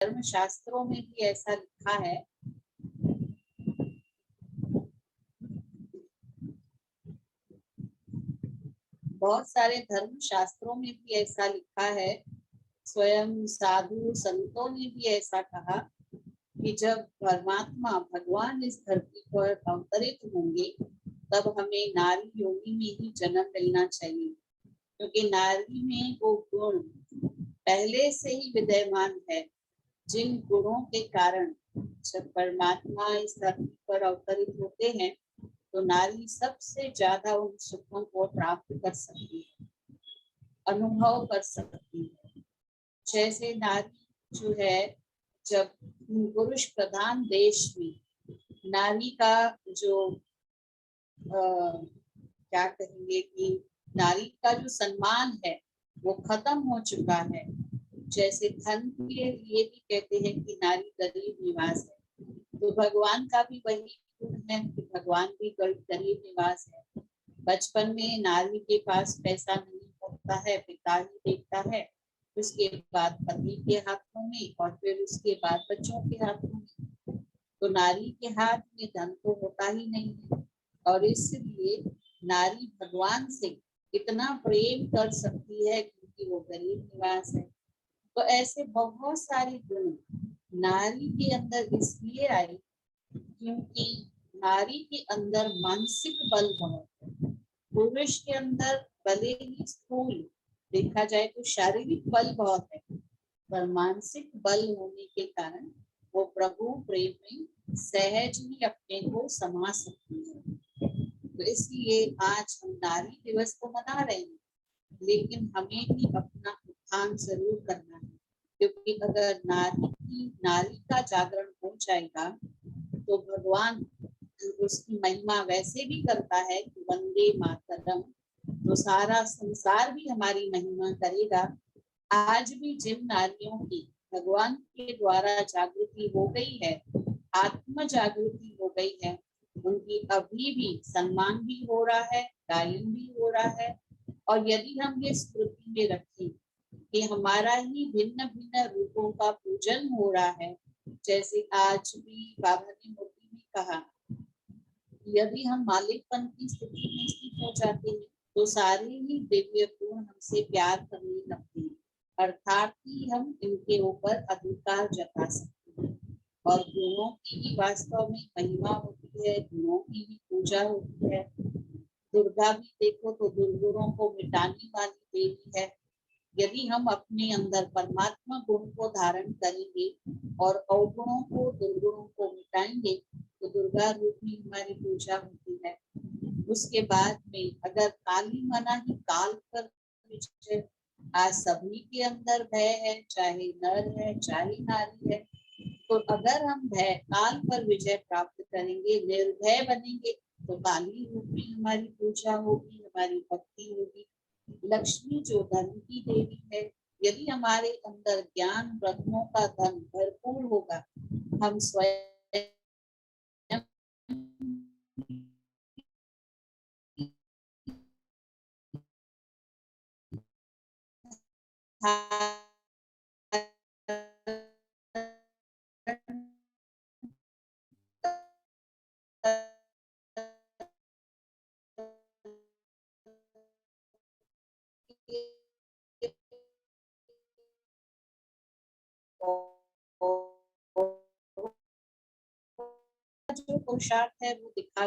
धर्म शास्त्रों में भी ऐसा लिखा है। बहुत सारे धर्म शास्त्रों में भी ऐसा लिखा है। स्वयं साधु संतों ने भी ऐसा कहा कि जब परमात्मा भगवान इस धरती पर अवतरित होंगे तब हमें नारी योनि में ही जन्म मिलना चाहिए, क्योंकि नारी में वो गुण पहले से ही विद्यमान है, जिन गुणों के कारण जब परमात्मा इस धरती पर अवतरित होते हैं तो नारी सबसे ज्यादा उन सुखों को प्राप्त कर सकती है, अनुभव कर सकती है। जैसे नारी जो है, जब पुरुष प्रधान देश में नारी का जो क्या कहेंगे कि नारी का जो सम्मान है वो खत्म हो चुका है। जैसे धन के लिए भी कहते हैं कि नारी गरीब निवास है, तो भगवान का भी वही गुण है कि भगवान भी गरीब निवास है। बचपन में नारी के पास पैसा नहीं होता है, पिता ही देखता है, उसके बाद पति के हाथों में और फिर उसके बाद बच्चों के हाथों में। तो नारी के हाथ में धन तो होता ही नहीं है, और इसलिए नारी भगवान से इतना प्रेम कर सकती है क्योंकि वो गरीब निवास है। तो ऐसे बहुत सारे गुण नारी के अंदर इसलिए आए क्योंकि नारी के अंदर मानसिक बल बहुत है। पुरुष के अंदर भले ही स्थूल देखा जाए तो शारीरिक बल बहुत है, पर मानसिक बल होने के कारण वो प्रभु प्रेम में सहज ही अपने को समा सकती है। तो इसलिए आज हम नारी दिवस को मना रहे हैं, लेकिन हमें भी अपना उत्थान जरूर करना है, क्योंकि अगर नारी का जागरण हो जाएगा तो भगवान उसकी महिमा वैसे भी करता है कि वंदे मातरम, तो सारा संसार भी हमारी महिमा करेगा। आज भी जिन नारियों की भगवान के द्वारा जागृति हो गई है, आत्म जागृति हो गई है, उनकी अभी भी सम्मान भी हो रहा है, गायन भी हो रहा है। और यदि हम ये स्मृति में रखें कि हमारा ही भिन्न भिन्न रूपों का पूजन हो रहा है, जैसे आज भी बाबा ने मूर्ति में कहा, यदि हम मालिकपन की स्थिति में स्थित हो जाते हैं तो सारे ही दिव्य गुण हमसे प्यार करने लगते हैं, अर्थात कि हम इनके ऊपर अधिकार जता सकते हैं। और गुणों की ही वास्तव में महिमा होती है, गुणों की ही पूजा होती है। दुर्गा भी देखो तो दुर्गुणों को मिटाने वाली देवी है। यदि हम अपने अंदर परमात्मा गुण को धारण करेंगे और अवगुणों को दुर्गुणों को मिटाएंगे तो दुर्गा रूप में हमारी पूजा होती है। उसके बाद में अगर काली मना ही काल पर विजय, आज सभी के अंदर भय है, चाहे नर है चाहे नारी है। तो अगर हम भय काल पर विजय प्राप्त करेंगे, निर्भय बनेंगे, तो काली रूप में हमारी पूजा होगी, हमारी भक्ति होगी। लक्ष्मी जो धन की देवी है, यदि हमारे अंदर ज्ञान रत्नों का धन भरपूर होगा, हम स्वयं जो पुरुषार्थ है वो दिखा,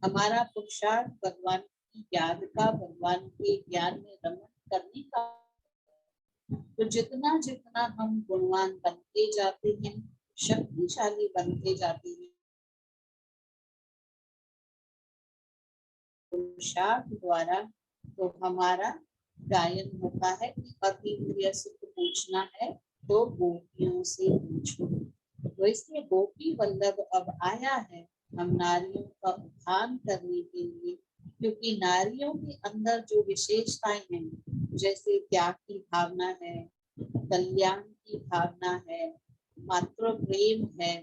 हमारा पुरुषार्थ भगवान की याद का, भगवान के ज्ञान में रमण करने का। तो जितना जितना हम गुणवान बनते जाते हैं, शक्तिशाली बनते जाते हैं, पुरुषार्थ द्वारा, तो हमारा गायन होता है कि अतीन्द्रिय सुख पूछना है तो गोपियों से पूछो। तो इसलिए गोपी वल्लभ अब आया है हम नारियों का उत्थान करने के लिए, क्योंकि नारियों के अंदर जो विशेषताएं हैं, जैसे त्याग की भावना है, कल्याण की भावना है, मातृ प्रेम है,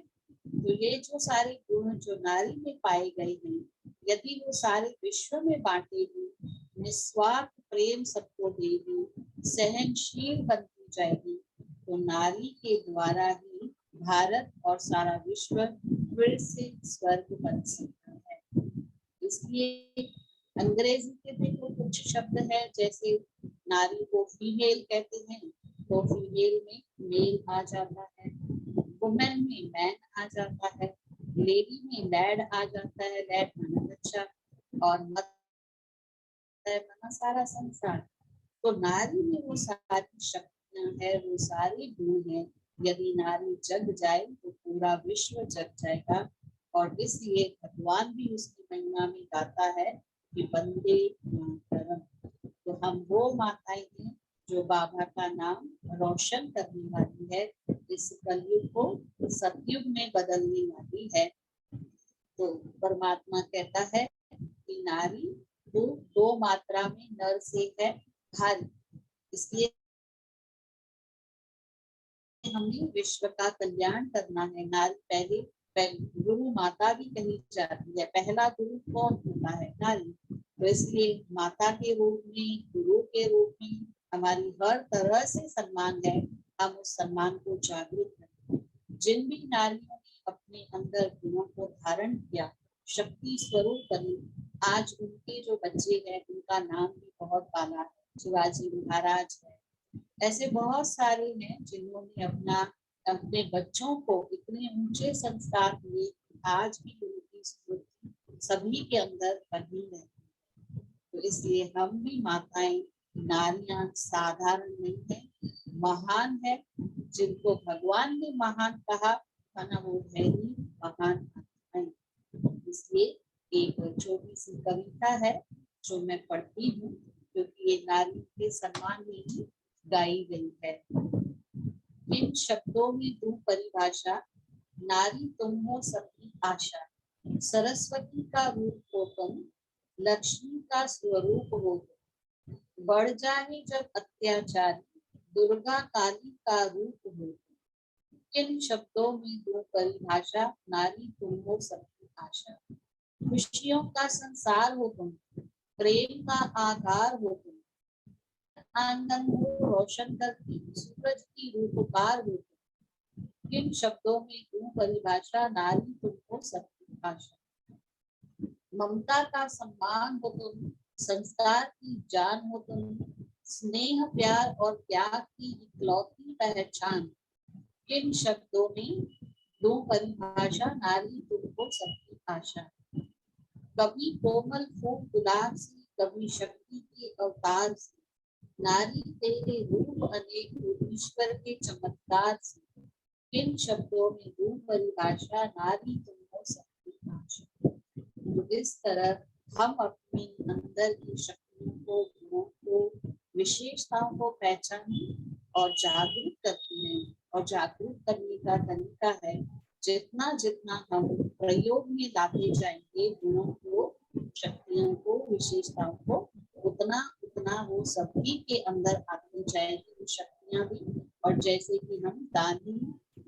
तो ये जो सारे गुण जो नारी में पाए गए हैं, यदि वो सारे विश्व में बांटेगी, निस्वार्थ प्रेम सबको देगी, सहनशील बनती जाएगी, तो नारी के द्वारा ही भारत और सारा विश्व फिर से स्वर्ग बन सकता है। इसलिए अंग्रेजी के देखो कुछ शब्द है, जैसे नारी को फीमेल कहते हैं, तो फीमेल में मेल आ जाता है, वुमेन में मैन आ जाता है, लेडी में लैड आ जाता है, लैड माना बच्चा, और मदर माना सारा संसार। तो नारी में वो सारी शक्तियां है, वो सारे गुण है। यदि नारी जग जाए तो पूरा विश्व जग जाएगा। और इसलिए भगवान भी उसकी महिमा में गाता है कि वंदे मातरम। तो हम वो माताएं हैं जो बाबा का नाम रोशन करने वाली है, इस कलयुग को सतयुग में बदलने वाली है। तो परमात्मा कहता है कि नारी दो मात्रा में नर से है भारी, इसलिए हमें विश्व का कल्याण करना है। नारी पहले गुरु माता भी कही जाती है, पहला गुरु कौन होता है? नारी। तो इसलिए माता के रूप में, गुरु के रूप में हमारी हर तरह से सम्मान है। हम उस सम्मान को जागृत करें। जिन भी नारियों ने अपने अंदर गुणों को धारण किया, शक्ति स्वरूप बनी, आज उनके जो बच्चे हैं उनका नाम भी बहुत पाला है। शिवाजी महाराज है, ऐसे बहुत सारे हैं जिन्होंने अपने बच्चों को इतने ऊंचे संस्कार दिए, आज भी उनकी स्मृति सभी के अंदर बनी है। तो इसलिए हम भी माताएं, नारियां साधारण नहीं है, महान है। जिनको भगवान ने महान कहा ना, वो है ही महान है। इसलिए एक छोटी सी कविता है जो मैं पढ़ती हूँ, क्योंकि ये नारी के सम्मान में ही गाई गई है। इन शब्दों में दूं परिभाषा, नारी तुम हो सबकी आशा। सरस्वती का रूप हो तुम, लक्ष्मी का स्वरूप हो तुम। बढ़ जाए जब अत्याचारी, दुर्गा काली का रूप हो तुम। इन शब्दों में दूं परिभाषा, नारी तुम हो सबकी आशा। खुशियों का संसार हो तुम, प्रेम का आधार हो तुम। आंगन को रोशन करती सूरज की रूपकार हो तुम। किन शब्दों में दूं परिभाषा, नारी तुमको सबकी भाषा। ममता का सम्मान हो तुम, संस्कार की जान हो तुम। स्नेह प्यार और त्याग की इकलौती पहचान। किन शब्दों में दूं परिभाषा, नारी तुमको सबकी आशा। कभी कोमल फूल गुलाब से, कभी शक्ति के अवतार से। नारी तेरे रूप अनेक, ईश्वर के चमत्कार से। किन शब्दों में दूं परिभाषा, नारी तुम हो सबकी आशा। तो इस तरह हम अपने अंदर की शक्तियों को, गुणों को, विशेषताओं को पहचाने और जागरूक करते हैं। और जागरूक करने का तरीका है, जितना जितना हम प्रयोग में लाते जाएंगे गुणों को, शक्तियों को, विशेषताओं को, उतना उतना वो सभी के अंदर आती जाएगी, वो शक्तियां भी। और जैसे कि हम दानी,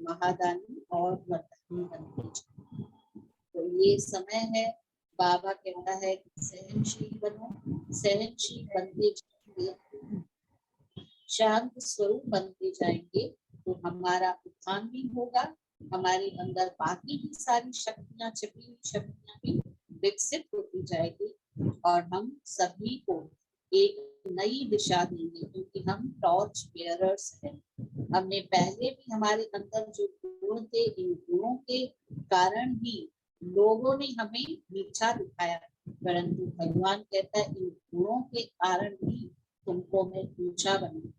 महादानी और वरदानी बनते जाएंगे। तो ये समय है, बाबा कहता है सहनशील बनो, सहनशील बनते जाएंगे, शांत स्वरूप बनते जाएंगे, तो हमारा उत्थान भी होगा। हमारे अंदर बाकी की सारी शक्तियां, छिपी हुई शक्तियां भी विकसित होती जाएगी, और हम सभी को एक नई दिशा देंगे, क्योंकि हम टॉर्च बेयरर्स हैं। हमने पहले भी हमारे अंदर जो गुण थे, इन गुणों के कारण ही लोगों ने हमें नीचा दिखाया, परंतु भगवान कहता है इन गुणों के कारण ही तुमको मैं ऊंचा बनाऊंगा।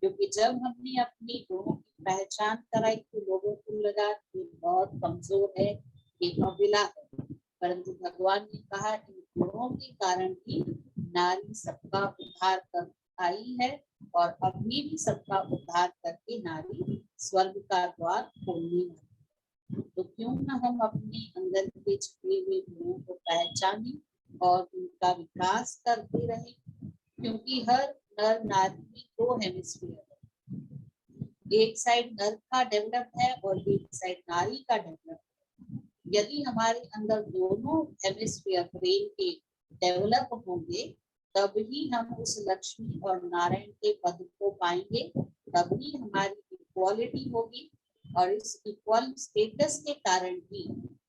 क्योंकि जब हमने अपनी गुणों की पहचान कराई तो लोगों को लगा कि बहुत कमजोर है, ये अबला है, परंतु भगवान ने कहा इन गुणों के कारण ही नारी सबका उद्धार कर आई है, और अभी भी सबका उद्धार करके नारी स्वर्ग का द्वार खोलने वाली। तो क्यों ना हम अपने अंदर के छिपे हुए गुणों को पहचाने और उनका विकास करते रहे, क्योंकि हर नर नारी में दो हेमिस्फीयर है, एक साइड नर का डेवलप है और एक साइड नारी का डेवलप है। यदि हमारे अंदर दोनों हेमिस्फीयर ब्रेन के डेवलप होंगे, तभी हम उस लक्ष्मी और नारायण के पद को पाएंगे, तभी हमारी इक्वालिटी होगी और इस इक्वल स्टेटस के कारण ही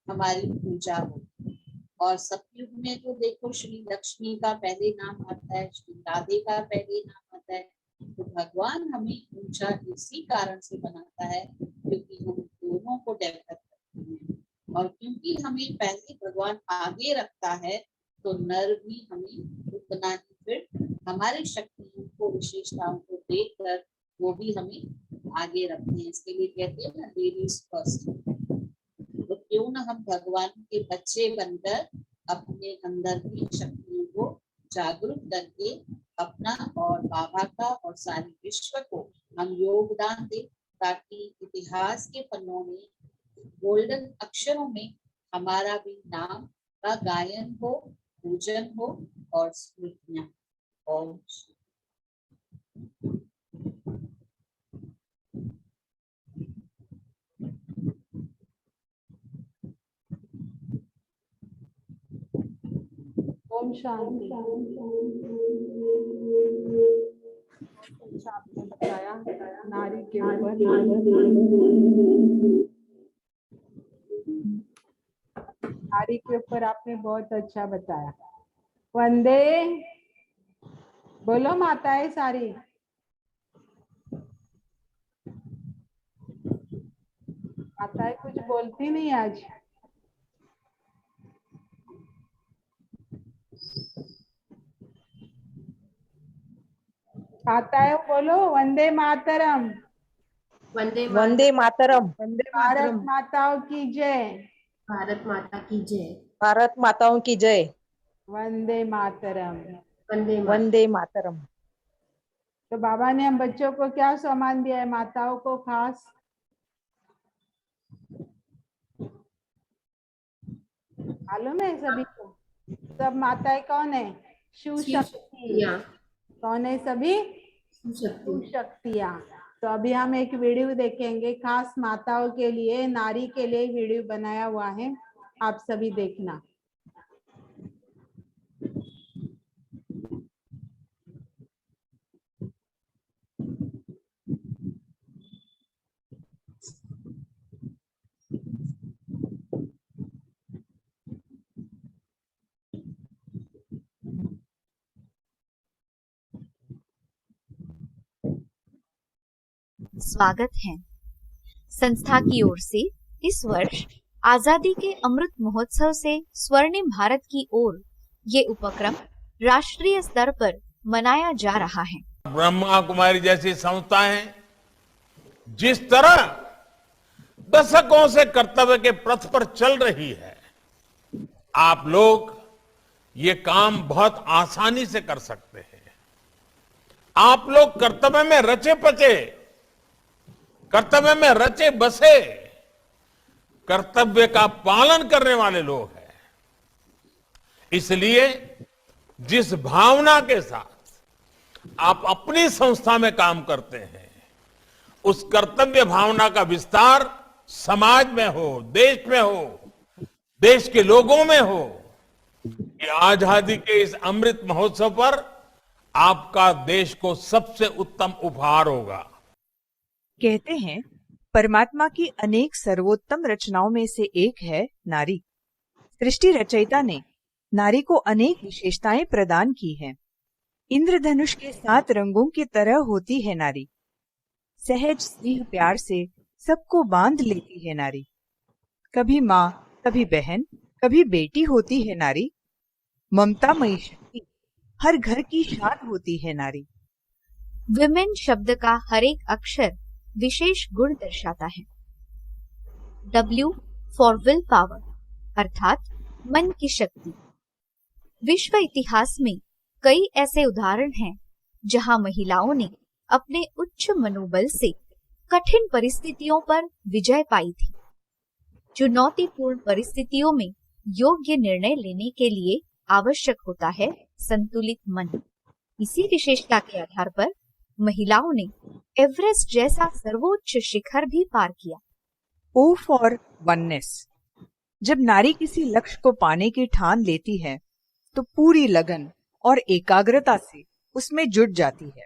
हमारी पूजा होगी। और सतयुग में तो देखो श्री लक्ष्मी का पहले नाम आता है, श्री राधे का पहले नाम आता है। तो भगवान हमें ऊंचा इसी कारण से बनाता है क्योंकि हम दोनों को डेवलप करते हैं, और क्योंकि हमें पहले भगवान आगे रखता है तो नर भी हमें उतना ही फिर हमारी शक्तियों को, विशेषताओं को देखकर वो भी हमें आगे रखते हैं। इसके लिए कहते हैं ना, लेडीज फर्स्ट। तो क्यों ना हम भगवान के बच्चे बनकर अपने अंदर की शक्तियों को जागरूक करके अपना और बाबा का और सारे विश्व को हम योगदान दें, ताकि इतिहास के पन्नों में गोल्डन अक्षरों में हमारा भी नाम का गायन हो, पूजन हो और स्मृतियां। ओम शांति। आपने बताया नारी के ऊपर, नारी के ऊपर आपने बहुत अच्छा बताया। वंदे बोलो माताएं सारी। माताएं कुछ बोलती नहीं आज। माताएं बोलो वंदे मातरम। वंदे मातरम। भारत माताओं की जय। भारत माता की जय। भारत माताओं की जय। वंदे मातरम। वंदे मातरम। तो बाबा ने हम बच्चों को क्या सम्मान दिया है, माताओं को खास? मालूम है सभी को? सब माताएं कौन है? शिवशक्ति। कौन है सभी? शिवशक्तियाँ। तो अभी हम एक वीडियो देखेंगे, खास माताओं के लिए, नारी के लिए वीडियो बनाया हुआ है, आप सभी देखना। स्वागत है। संस्था की ओर से इस वर्ष आजादी के अमृत महोत्सव से स्वर्णिम भारत की ओर ये उपक्रम राष्ट्रीय स्तर पर मनाया जा रहा है। ब्रह्मा कुमारी जैसी संस्थाएं जिस तरह दशकों से कर्तव्य के पथ पर चल रही है, आप लोग ये काम बहुत आसानी से कर सकते हैं। आप लोग कर्तव्य में रचे पचे, कर्तव्य में रचे बसे, कर्तव्य का पालन करने वाले लोग हैं। इसलिए जिस भावना के साथ आप अपनी संस्था में काम करते हैं, उस कर्तव्य भावना का विस्तार समाज में हो, देश में हो, देश के लोगों में हो। ये आजादी के इस अमृत महोत्सव पर आपका देश को सबसे उत्तम उपहार होगा। कहते हैं परमात्मा की अनेक सर्वोत्तम रचनाओं में से एक है नारी। सृष्टि रचयिता ने नारी को अनेक विशेषताएं प्रदान की हैं। इंद्रधनुष के 7 रंगों की तरह होती है नारी। सहज स्नेह प्यार से सबको बांध लेती है नारी। कभी माँ, कभी बहन, कभी बेटी होती है नारी। ममतामयी शक्ति, हर घर की शान होती है नारी। विमेन शब्द का हर एक अक्षर विशेष गुण दर्शाता है। W फॉर विल पावर, अर्थात मन की शक्ति। विश्व इतिहास में कई ऐसे उदाहरण हैं जहां महिलाओं ने अपने उच्च मनोबल से कठिन परिस्थितियों पर विजय पाई थी। चुनौतीपूर्ण परिस्थितियों में योग्य निर्णय लेने के लिए आवश्यक होता है संतुलित मन। इसी विशेषता के आधार पर महिलाओं ने एवरेस्ट जैसा सर्वोच्च शिखर भी पार किया। O for oneness. जब नारी किसी लक्ष्य को पाने की ठान लेती है तो पूरी लगन और एकाग्रता से उसमें जुट जाती है।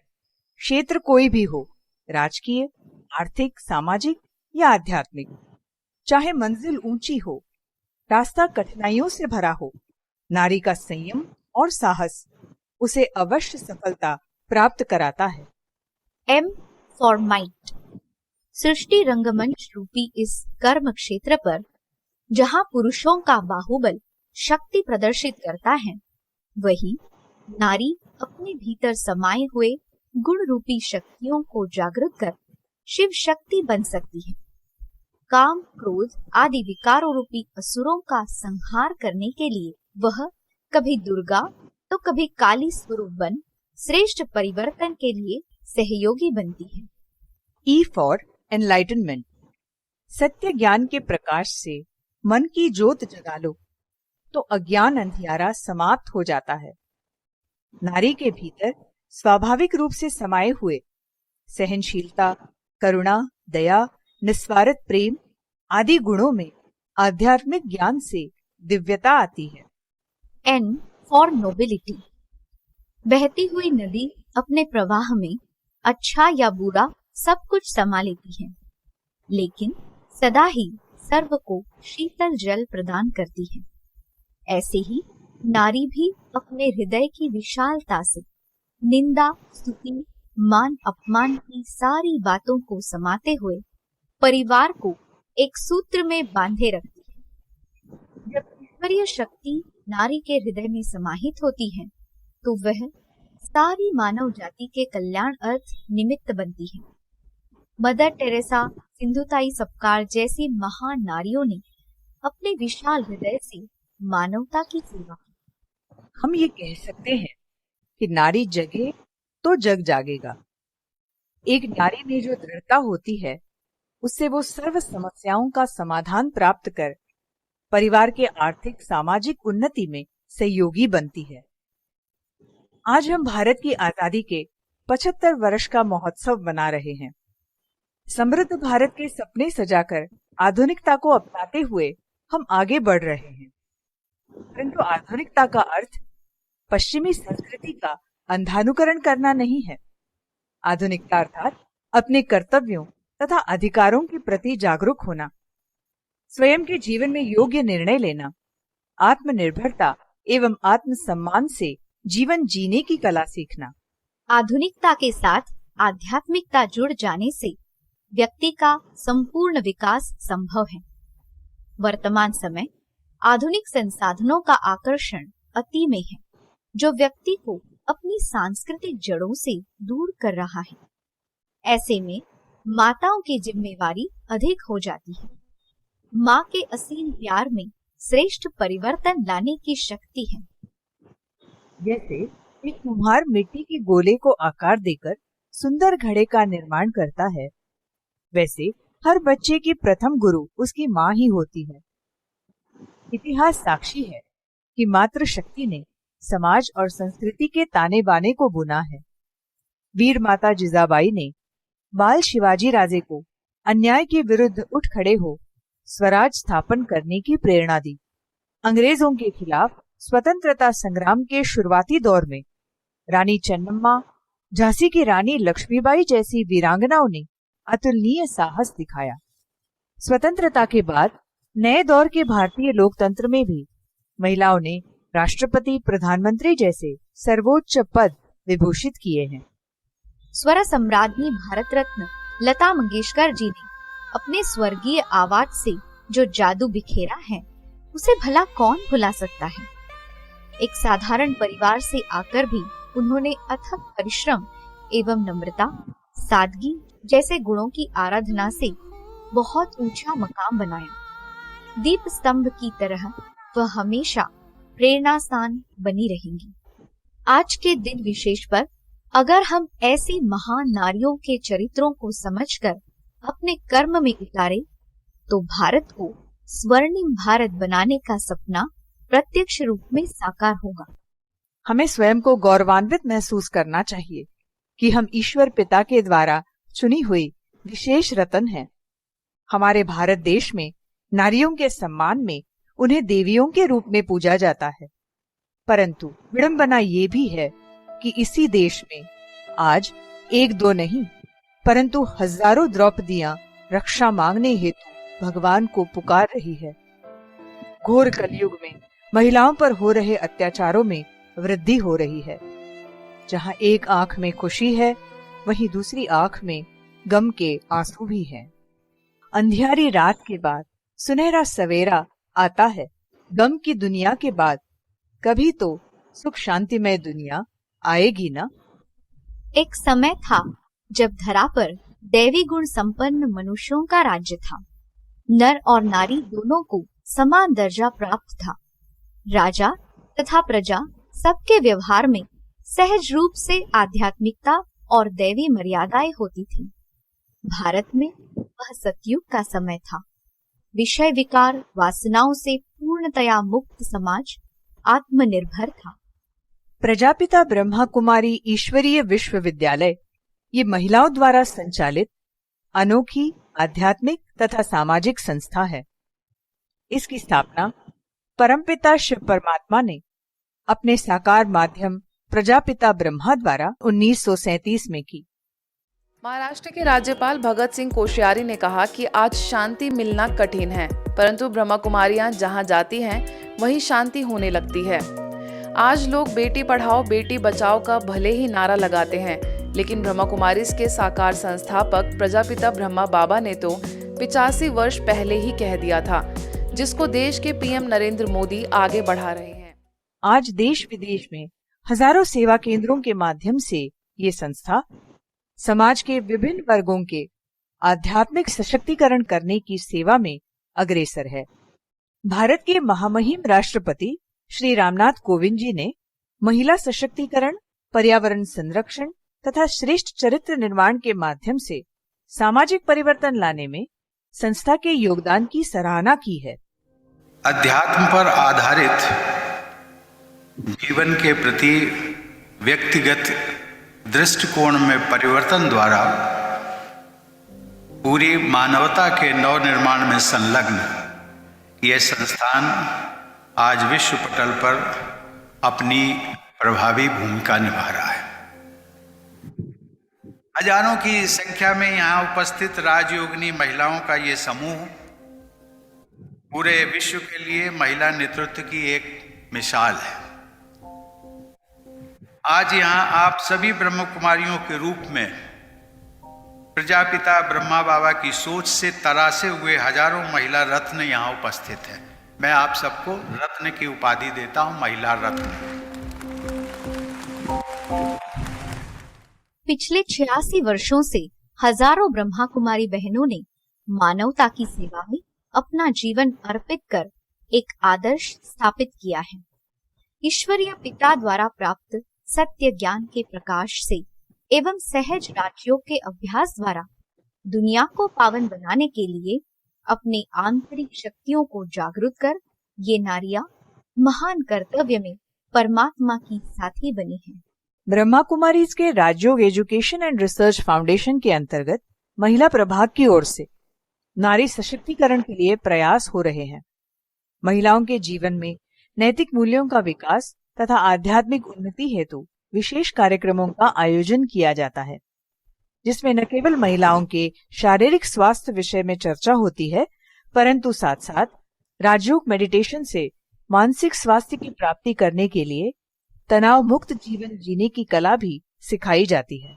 क्षेत्र कोई भी हो, राजकीय, आर्थिक, सामाजिक या आध्यात्मिक। चाहे मंजिल ऊंची हो, रास्ता कठिनाइयों से भरा हो, नारी का संयम और साहस उसे अवश्य सफलता प्राप्त कराता है। M for might. सृष्टि रंगमंच रूपी इस कर्म क्षेत्र पर जहां पुरुषों का बाहुबल शक्ति प्रदर्शित करता है, वही नारी अपने भीतर समाये हुए गुण रूपी शक्तियों को जागृत कर शिव शक्ति बन सकती है। काम, क्रोध आदि विकारों रूपी असुरों का संहार करने के लिए वह कभी दुर्गा तो कभी काली स्वरूप बन श्रेष्ठ परिवर्तन के लिए सहयोगी बनती है। E for enlightenment. सत्य ज्ञान के प्रकाश से मन की ज्योत जगा लो तो अज्ञान अंधियारा समाप्त हो जाता है। नारी के भीतर स्वाभाविक रूप से समाये हुए सहनशीलता, करुणा, दया, निस्वार्थ प्रेम आदि गुणों में आध्यात्मिक ज्ञान से दिव्यता आती है। N for nobility. बहती हुई नदी अपने प्रवाह में अच्छा या बुरा सब कुछ समा लेती है, लेकिन सदा ही सर्व को शीतल जल प्रदान करती है। ऐसे ही नारी भी अपने हृदय की विशालता से निंदा, स्तुति, मान अपमान की सारी बातों को समाते हुए परिवार को एक सूत्र में बांधे रखती है। जब ईश्वरीय शक्ति नारी के हृदय में समाहित होती है, तो वह सारी मानव जाति के कल्याण अर्थ निमित्त बनती है। मदर टेरेसा, सिंधुताई सपकाळ जैसी महान नारियों ने अपने विशाल हृदय से मानवता की सेवा की। हम ये कह सकते हैं कि नारी जगे तो जग जागेगा। एक नारी में जो दृढ़ता होती है, उससे वो सर्व समस्याओं का समाधान प्राप्त कर परिवार के आर्थिक, सामाजिक उन्नति में सहयोगी बनती है। आज हम भारत की आजादी के 75 वर्ष का महोत्सव मना रहे हैं। समृद्ध भारत के सपने सजाकर आधुनिकता को अपनाते हुए हम आगे बढ़ रहे हैं, परंतु आधुनिकता का अर्थ पश्चिमी संस्कृति का अंधानुकरण करना नहीं है। आधुनिकता अर्थात अपने कर्तव्यों तथा अधिकारों के प्रति जागरूक होना, स्वयं के जीवन में योग्य निर्णय लेना, आत्मनिर्भरता एवं आत्मसम्मान से जीवन जीने की कला सीखना। आधुनिकता के साथ आध्यात्मिकता जुड़ जाने से व्यक्ति का संपूर्ण विकास संभव है। वर्तमान समय आधुनिक संसाधनों का आकर्षण अति में है, जो व्यक्ति को अपनी सांस्कृतिक जड़ों से दूर कर रहा है। ऐसे में माताओं की जिम्मेवारी अधिक हो जाती है। माँ के असीम प्यार में श्रेष्ठ परिवर्तन लाने की शक्ति है। जैसे एक कुम्हार मिट्टी के गोले को आकार देकर सुंदर घड़े का निर्माण करता है, वैसे हर बच्चे की प्रथम गुरु उसकी माँ ही होती है। इतिहास साक्षी है कि मातृशक्ति ने समाज और संस्कृति के ताने बाने को बुना है। वीर माता जिजाबाई ने बाल शिवाजी राजे को अन्याय के विरुद्ध उठ खड़े हो स्वराज स्थापन करने की प्रेरणा दी। अंग्रेजों के खिलाफ स्वतंत्रता संग्राम के शुरुआती दौर में रानी चन्नम्मा, झांसी की रानी लक्ष्मीबाई जैसी वीरांगनाओं ने अतुलनीय साहस दिखाया। स्वतंत्रता के बाद नए दौर के भारतीय लोकतंत्र में भी महिलाओं ने राष्ट्रपति, प्रधानमंत्री जैसे सर्वोच्च पद विभूषित किए हैं। स्वर सम्राज्ञी भारत रत्न लता मंगेशकर जी ने अपने स्वर्गीय आवाज से जो जादू बिखेरा है, उसे भला कौन भुला सकता है। एक साधारण परिवार से आकर भी उन्होंने अथक परिश्रम एवं नम्रता, सादगी जैसे गुणों की आराधना से बहुत ऊंचा मकाम बनाया। दीप स्तंभ की तरह वह हमेशा प्रेरणा स्थान बनी रहेंगी। आज के दिन विशेष पर अगर हम ऐसी महान नारियों के चरित्रों को समझकर अपने कर्म में उतारे, तो भारत को स्वर्णिम भारत बनाने का सपना प्रत्यक्ष रूप में साकार होगा। हमें स्वयं को गौरवान्वित महसूस करना चाहिए कि हम ईश्वर पिता के द्वारा चुनी हुई विशेष रत्न हैं। हमारे भारत देश में नारियों के सम्मान में उन्हें देवियों के रूप में पूजा जाता है, परंतु विडंबना ये भी है कि इसी देश में आज एक दो नहीं, परंतु हजारों द्रौपदियां रक्षा मांगने हेतु भगवान को पुकार रही है। घोर कलयुग में महिलाओं पर हो रहे अत्याचारों में वृद्धि हो रही है। जहां एक आंख में खुशी है, वहीं दूसरी आंख में गम के आंसू भी हैं। अंधियारी रात के बाद सुनहरा सवेरा आता है। गम की दुनिया के बाद कभी तो सुख शांतिमय दुनिया आएगी ना। एक समय था जब धरा पर दैवी गुण संपन्न मनुष्यों का राज्य था। नर और नारी दोनों को समान दर्जा प्राप्त था। राजा तथा प्रजा सबके व्यवहार में सहज रूप से आध्यात्मिकता और दैवी मर्यादाएं होती थी। भारत में वह सतयुग का समय था। विषय विकार वासनाओं से पूर्णतया मुक्त समाज आत्मनिर्भर था। प्रजापिता ब्रह्मा कुमारी ईश्वरीय विश्वविद्यालय ये महिलाओं द्वारा संचालित अनोखी आध्यात्मिक तथा सामाजिक संस्था है। इसकी स्थापना परमपिता शिव परमात्मा ने अपने साकार माध्यम प्रजापिता ब्रह्मा द्वारा 1937 में की। महाराष्ट्र के राज्यपाल भगत सिंह कोश्यारी ने कहा कि आज शांति मिलना कठिन है, परंतु ब्रह्मा कुमारियां जहां जाती हैं वहीं शांति होने लगती है। आज लोग बेटी पढ़ाओ बेटी बचाओ का भले ही नारा लगाते हैं, लेकिन ब्रह्मा कुमारीज के साकार संस्थापक प्रजापिता ब्रह्मा बाबा ने तो 85 वर्ष पहले ही कह दिया था, जिसको देश के पीएम नरेंद्र मोदी आगे बढ़ा रहे हैं। आज देश विदेश में हजारों सेवा केंद्रों के माध्यम से ये संस्था समाज के विभिन्न वर्गों के आध्यात्मिक सशक्तिकरण करने की सेवा में अग्रसर है। भारत के महामहिम राष्ट्रपति श्री रामनाथ कोविंद जी ने महिला सशक्तिकरण, पर्यावरण संरक्षण तथा श्रेष्ठ चरित्र निर्माण के माध्यम से सामाजिक परिवर्तन लाने में संस्था के योगदान की सराहना की है। अध्यात्म पर आधारित जीवन के प्रति व्यक्तिगत दृष्टिकोण में परिवर्तन द्वारा पूरी मानवता के नवनिर्माण में संलग्न यह संस्थान आज विश्व पटल पर अपनी प्रभावी भूमिका निभा रहा है। हजारों की संख्या में यहाँ उपस्थित राजयोगिनी महिलाओं का ये समूह पूरे विश्व के लिए महिला नेतृत्व की एक मिसाल है। आज यहाँ आप सभी ब्रह्म कुमारियों के रूप में प्रजापिता ब्रह्मा बाबा की सोच से तरासे हुए हजारों महिला रत्न यहाँ उपस्थित हैं। मैं आप सबको रत्न की उपाधि देता हूँ, महिला रत्न। पिछले 86 वर्षों से हजारों ब्रह्मा कुमारी बहनों ने मानवता की सेवा में अपना जीवन अर्पित कर एक आदर्श स्थापित किया है। ईश्वरीय पिता द्वारा प्राप्त सत्य ज्ञान के प्रकाश से एवं सहज राजयोग के अभ्यास द्वारा दुनिया को पावन बनाने के लिए अपने आंतरिक शक्तियों को जागृत कर ये नारियां महान कर्तव्य में परमात्मा की साथी बनी हैं। ब्रह्मा कुमारीज के राजयोग एजुकेशन एंड रिसर्च फाउंडेशन के अंतर्गत महिला प्रभाग की ओर से नारी सशक्तिकरण के लिए प्रयास हो रहे हैं। महिलाओं के जीवन में नैतिक मूल्यों का विकास तथा आध्यात्मिक उन्नति हेतु विशेष कार्यक्रमों का आयोजन किया जाता है, जिसमें न केवल महिलाओं के शारीरिक स्वास्थ्य विषय में चर्चा होती है, परंतु साथ साथ राजयोग मेडिटेशन से मानसिक स्वास्थ्य की प्राप्ति करने के लिए तनाव मुक्त जीवन जीने की कला भी सिखाई जाती है।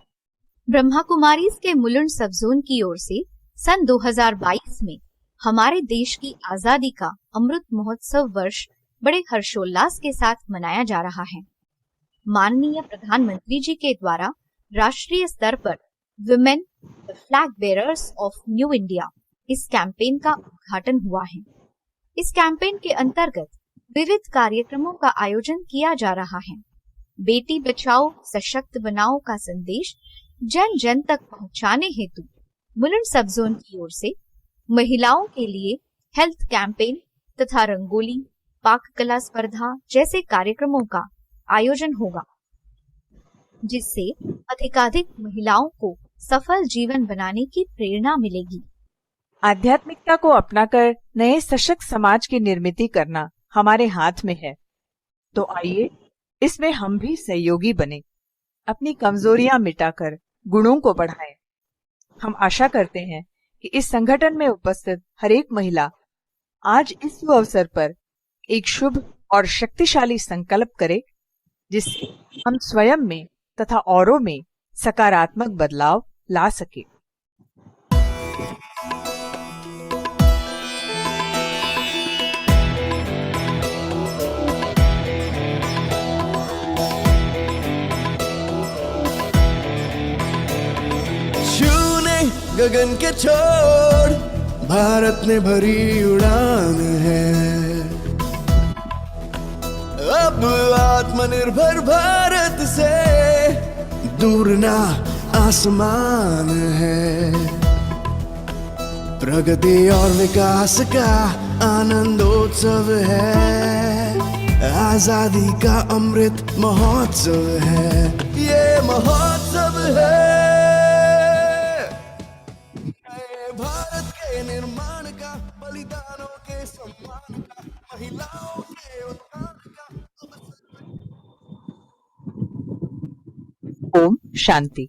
ब्रह्मा कुमारीज के मुलुंड सब जोन की ओर से सन 2022 में हमारे देश की आजादी का अमृत महोत्सव वर्ष बड़े हर्षोल्लास के साथ मनाया जा रहा है। माननीय प्रधानमंत्री जी के द्वारा राष्ट्रीय स्तर पर women the flag bearers of new India इस कैंपेन का उद्घाटन हुआ है। इस कैंपेन के अंतर्गत विविध कार्यक्रमों का आयोजन किया जा रहा है। बेटी बचाओ सशक्त बनाओ का संदेश जन जन तक पहुंचाने हेतु मुलुंड सब जोन की ओर से महिलाओं के लिए हेल्थ कैंपेन तथा रंगोली, पाक कला स्पर्धा जैसे कार्यक्रमों का आयोजन होगा, जिससे अधिकाधिक महिलाओं को सफल जीवन बनाने की प्रेरणा मिलेगी। आध्यात्मिकता को अपनाकर नए सशक्त समाज की निर्मित करना हमारे हाथ में है, तो आइए इसमें हम भी सहयोगी बने, अपनी कमजोरियां मिटाकर गुणों को बढ़ाएं। हम आशा करते हैं कि इस संगठन में उपस्थित हर एक महिला आज इस शुभ अवसर पर एक शुभ और शक्तिशाली संकल्प करे, जिससे हम स्वयं में तथा औरों में सकारात्मक बदलाव ला सके। गगन के छोड़ भारत ने भरी उड़ान है, अब आत्मनिर्भर भारत से दूर ना आसमान है। प्रगति और विकास का आनंदोत्सव है, आजादी का अमृत महोत्सव है, ये महोत्सव है भारत के निर्माण का, बलिदानों के सम्मान का, महिलाओं के उत्थान का। ओम शांति।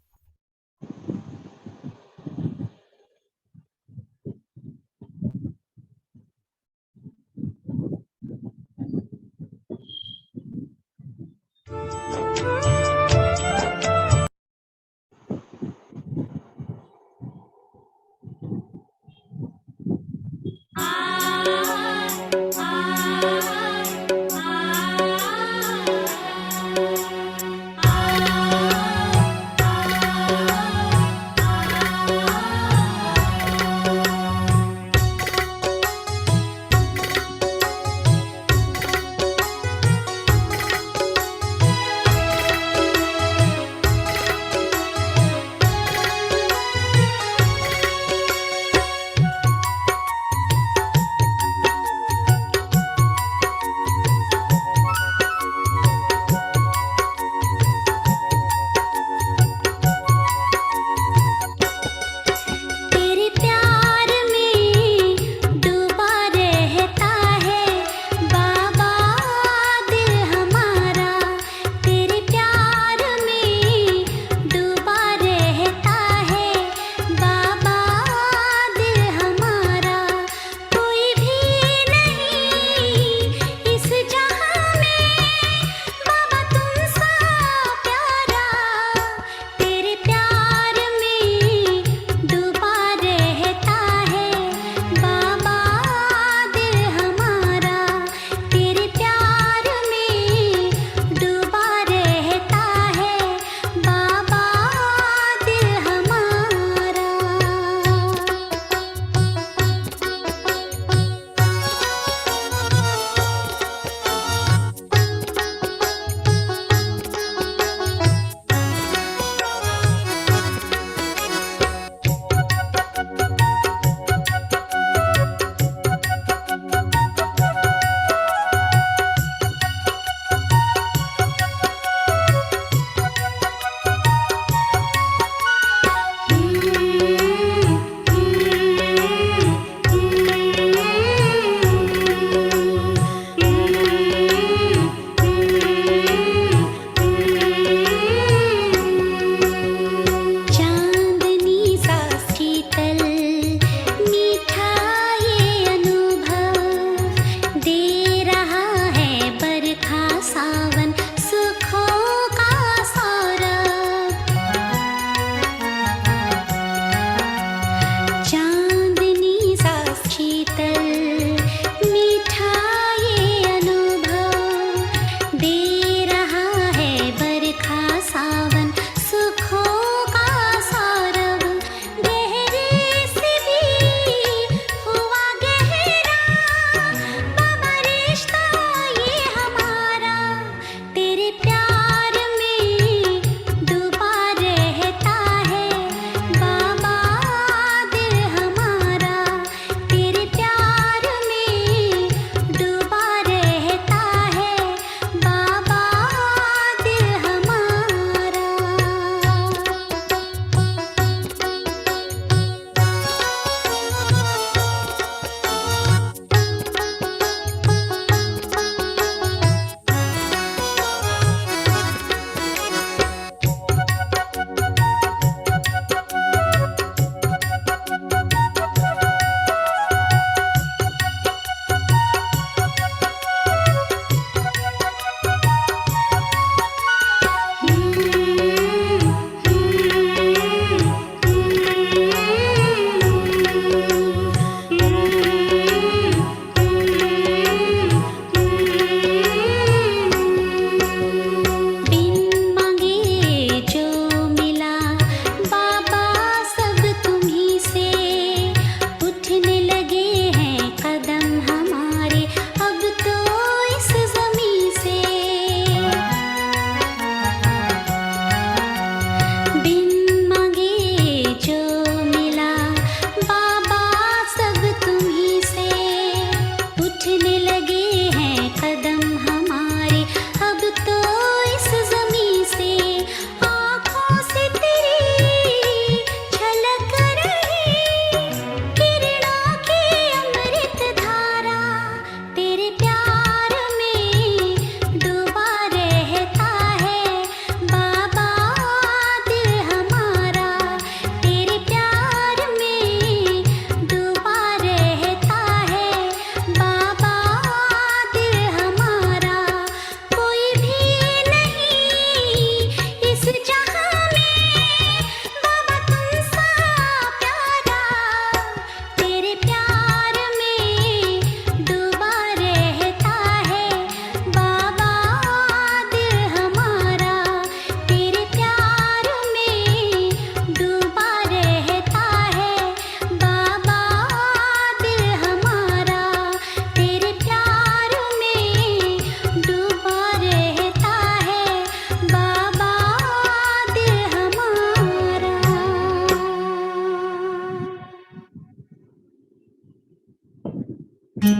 तेरे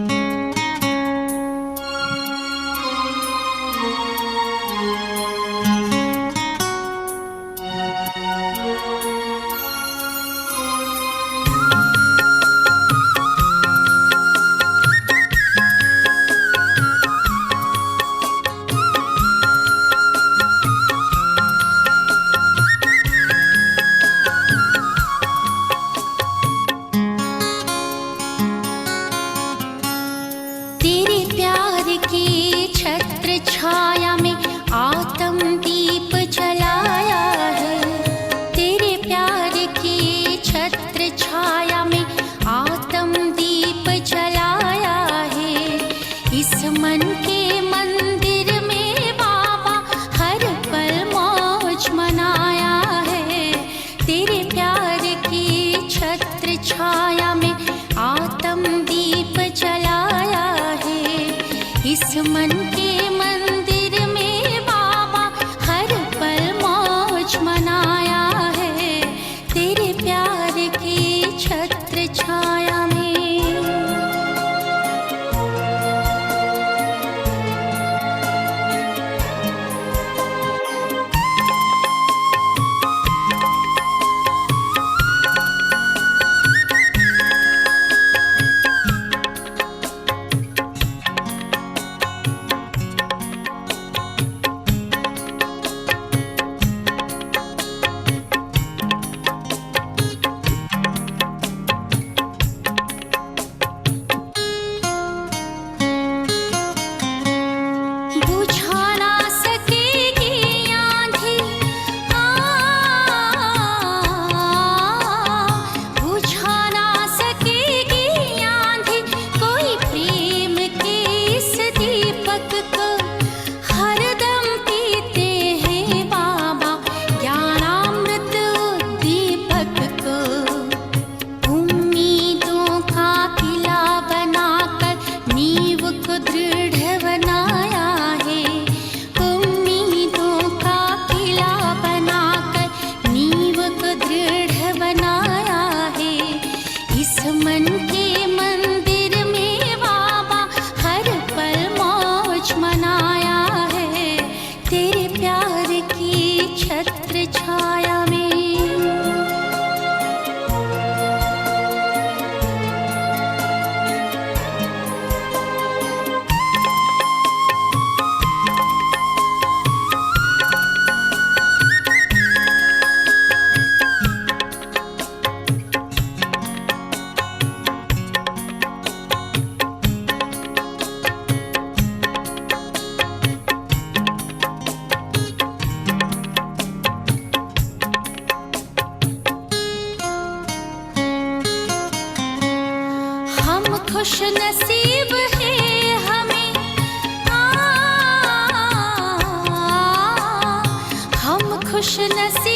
प्यार की छत्र छाया में आत्म दीप जलाया है। तेरे प्यार की छत्र छाया में आत्म दीप जलाया है। इस मन के मंदिर में बाबा हर पल मौज मनाया है। तेरे प्यार की छत्र छाया में आत्म दीप जलाया है। इस मन के मंदिर में बाबा हर पल मौज मनाया है। तेरे प्यार की छत्र छाया में। बुझा ना सकेगी आंधी, बुझा ना सकेगी आंधी कोई प्रेम के इस दीपक को। हरदम पीते हैं बाबा ज्ञानामृत दीपक को। उम्मीदों का किला बनाकर नींव को दृढ़ बनाया है। उम्मीदों का किला बनाकर नींव को दृढ़ बनाया है। इस मन के मंदिर में बाबा हर पल मौज मनाया है। तेरे प्यार की छत्र छाया में। हम खुश नसीब है हमें, हम खुश नसीब